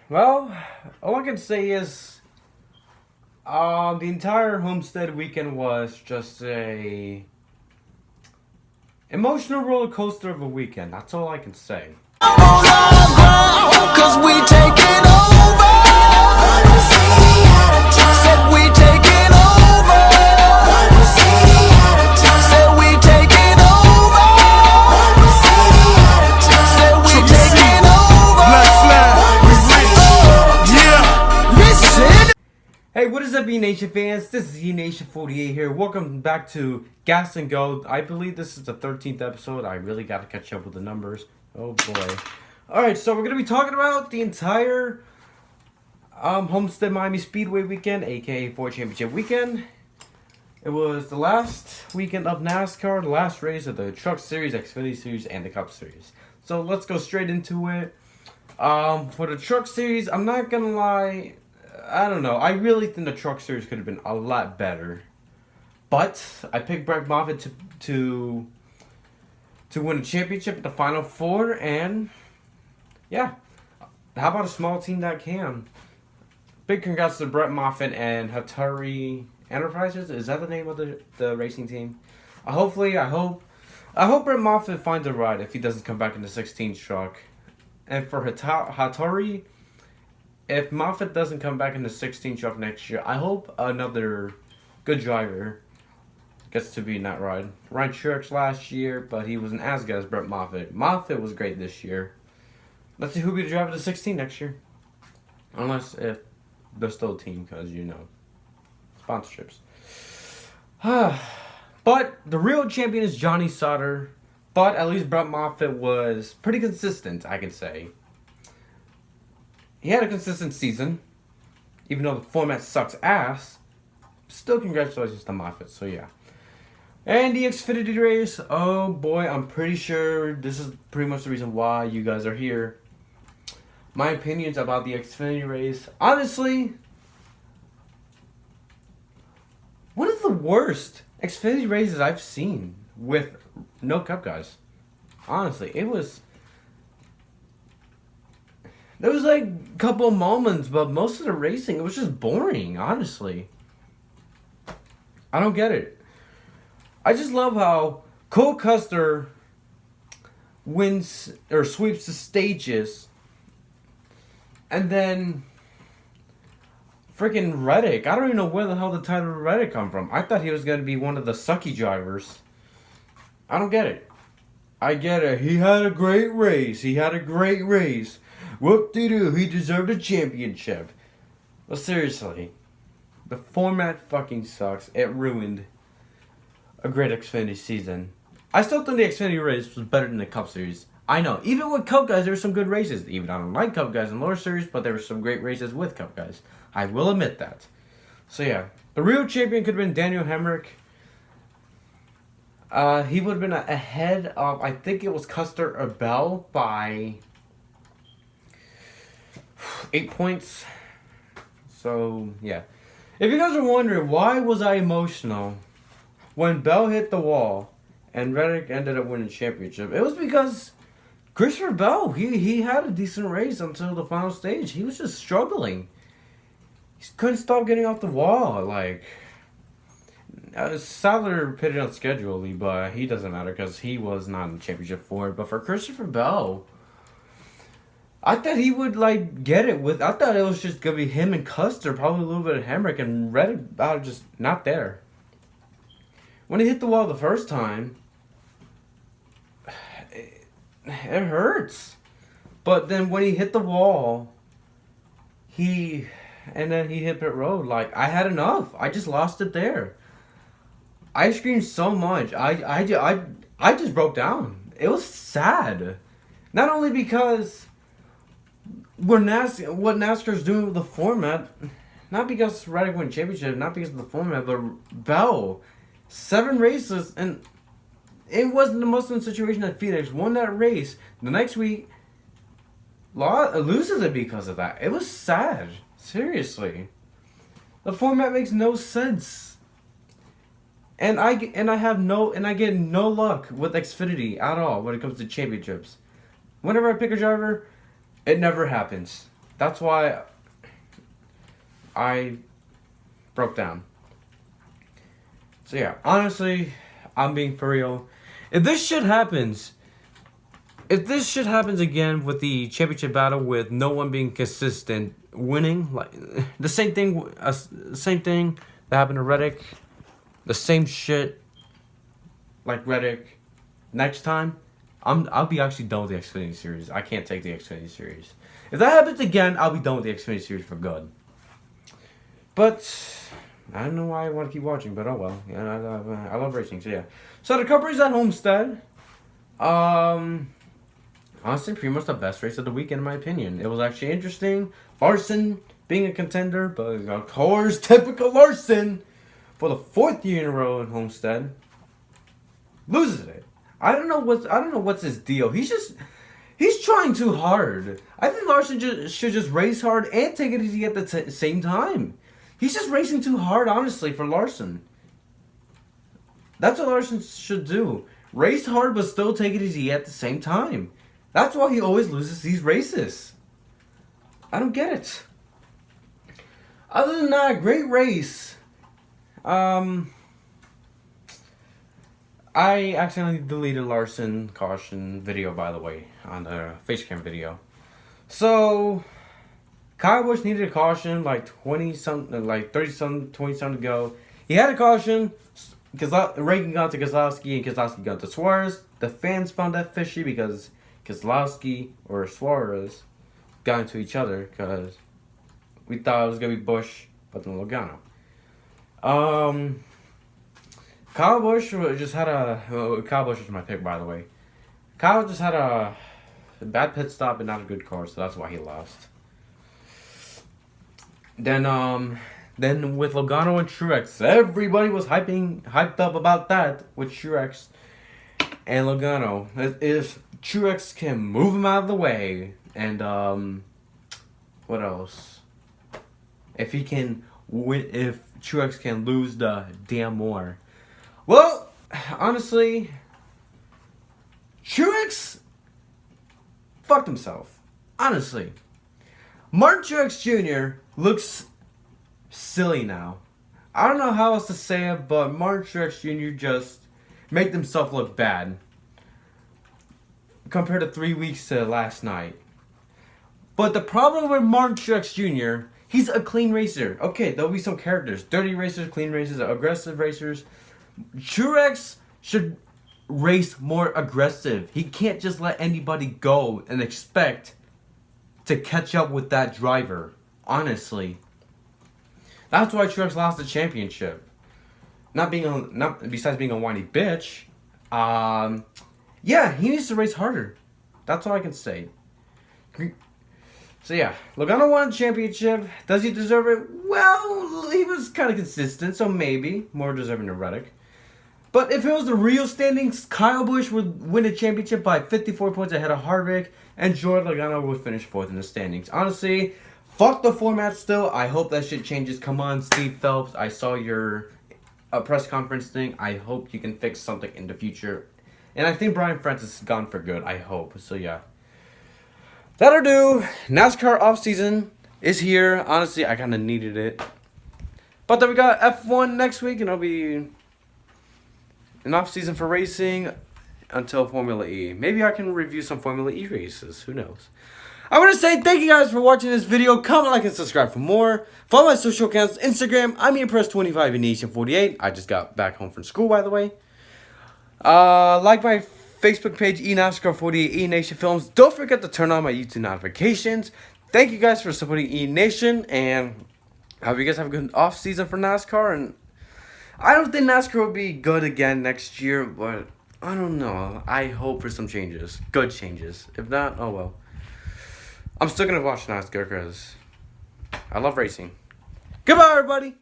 Well, all I can say is the entire Homestead weekend was just a emotional roller coaster of a weekend. That's all I can say. Cause we taking over. Said we taking over. Said we taking over. Said we taking over. Black flag, we rich. Yeah. Listen. Hey, what is up, E-Nation fans? This is E-Nation48 here. Welcome back to Gas and Go. I believe this is the 13th episode. I really got to catch up with the numbers. Oh boy. Alright, so we're going to be talking about the entire Homestead Miami Speedway weekend, aka Ford Championship weekend. It was the last weekend of NASCAR, the last race of the Truck Series, Xfinity Series, and the Cup Series. So let's go straight into it. For the Truck Series, I'm not going to lie, I don't know. I really think the Truck Series could have been a lot better. But I picked Brett Moffitt to win a championship at the Final Four, and yeah, how about a small team that can? Big congrats to Brett Moffitt and Hattori Enterprises. Is that the name of the racing team? I hope Brett Moffitt finds a ride if he doesn't come back in the 16 truck. And for Hattori, if Moffitt doesn't come back in the 16 truck next year, I hope another good driver gets to be in that ride. Ryan Truex last year, but he wasn't as good as Brett Moffitt. Moffitt was great this year. Let's see who'll be the driver of the 16 next year. Unless if they're still a team, because, you know, sponsorships. But the real champion is Johnny Sauter. But at least Brett Moffitt was pretty consistent, I can say. He had a consistent season, even though the format sucks ass. Still, congratulations to Moffitt, so yeah. And the Xfinity race, oh boy, I'm pretty sure this is pretty much the reason why you guys are here. My opinions about the Xfinity race, honestly, one of the worst Xfinity races I've seen with no Cup guys. Honestly, there was like a couple moments, but most of the racing, it was just boring, honestly. I don't get it. I just love how Cole Custer wins or sweeps the stages, and then freaking Reddick. I don't even know where the hell the title of Reddick come from. I thought he was going to be one of the sucky drivers. I don't get it. I get it. He had a great race. Whoop-de-doo. He deserved a championship. But seriously, the format fucking sucks. It ruined a great Xfinity season. I still think the Xfinity race was better than the Cup Series. I know. Even with Cup guys, there were some good races. Even I don't like Cup guys in lower series, but there were some great races with Cup guys. I will admit that. So yeah, the real champion could have been Daniel Hemrick. He would have been ahead of, I think it was Custer or Bell by 8 points. So yeah. If you guys are wondering why was I emotional when Bell hit the wall and Reddick ended up winning the championship, it was because Christopher Bell, he had a decent race until the final stage. He was just struggling. He couldn't stop getting off the wall. Like, Sadler pitted on schedule, but he doesn't matter because he was not in the championship for it. But for Christopher Bell, I thought he would like get it with. I thought it was just gonna be him and Custer, probably a little bit of Hemrick, and Reddick about just not there. When he hit the wall the first time, it hurts. But then when he hit the wall, then he hit pit road. Like, I had enough. I just lost it there. I screamed so much. I just broke down. It was sad. Not only because what NASCAR's doing with the format, not because Reddick won championship, not because of the format, but Bell. 7 races, and it wasn't the most in situation that Phoenix won that race. The next week, loses it because of that. It was sad. Seriously. The format makes no sense. And I get no luck with Xfinity at all when it comes to championships. Whenever I pick a driver, it never happens. That's why I broke down. So yeah, honestly, I'm being for real. If this shit happens again with the championship battle with no one being consistent winning, like the same thing that happened to Reddick, the same shit like Reddick. Next time, I'll be actually done with the Xfinity series. I can't take the Xfinity series. If that happens again, I'll be done with the Xfinity series for good. But I don't know why I want to keep watching, but oh well. Yeah, I love racing, so yeah. So the Cup race at Homestead. Honestly, pretty much the best race of the weekend in my opinion. It was actually interesting. Larson being a contender, but of course, typical Larson for the 4th year in a row in Homestead loses it. I don't know what's his deal. He's trying too hard. I think Larson should just race hard and take it easy at the same time. He's just racing too hard, honestly, for Larson. That's what Larson should do. Race hard, but still take it easy at the same time. That's why he always loses these races. I don't get it. Other than that, great race. I accidentally deleted Larson caution video, by the way, on the facecam video. So Kyle Busch needed a caution like 20 to go. He had a caution. Reagan got to Keselowski and Keselowski got to Suarez. The fans found that fishy because Keselowski or Suarez got into each other because we thought it was gonna be Busch, but then Logano. Kyle Busch just had Kyle Busch was my pick, by the way. Kyle just had a bad pit stop and not a good car, so that's why he lost. Then with Logano and Truex, everybody was hyped up about that with Truex and Logano. If Truex can move him out of the way, and what else? If Truex can lose the damn more. Well, honestly, Truex fucked himself. Honestly, Martin Truex Jr. looks silly now. I don't know how else to say it, but Martin Truex Jr. just made himself look bad compared to 3 weeks to last night. But the problem with Martin Truex Jr., he's a clean racer. Okay, there'll be some characters. Dirty racers, clean racers, aggressive racers. Truex should race more aggressive. He can't just let anybody go and expect to catch up with that driver. Honestly. That's why Truex lost the championship. Not besides being a whiny bitch. Yeah, he needs to race harder. That's all I can say. So yeah, Logano won the championship. Does he deserve it? Well, he was kind of consistent, so maybe more deserving than Reddick. But if it was the real standings, Kyle Busch would win the championship by 54 points ahead of Harvick, and Jordan Logano would finish 4th in the standings. Honestly, fuck the format still. I hope that shit changes. Come on, Steve Phelps. I saw your press conference thing. I hope you can fix something in the future. And I think Brian Francis is gone for good. I hope. So yeah. That'll do. NASCAR offseason is here. Honestly, I kind of needed it. But then we got F1 next week, and it'll be an off-season for racing until Formula E. Maybe I can review some Formula E races. Who knows? I want to say thank you guys for watching this video. Comment, like, and subscribe for more. Follow my social accounts. Instagram, I'm Press25 in Nation48. I just got back home from school, by the way. Like my Facebook page, eNASCAR48 E Nation Films. Don't forget to turn on my YouTube notifications. Thank you guys for supporting E Nation, and I hope you guys have a good off-season for NASCAR, and I don't think NASCAR will be good again next year, but I don't know. I hope for some changes. Good changes. If not, oh well. I'm still going to watch NASCAR because I love racing. Goodbye, everybody.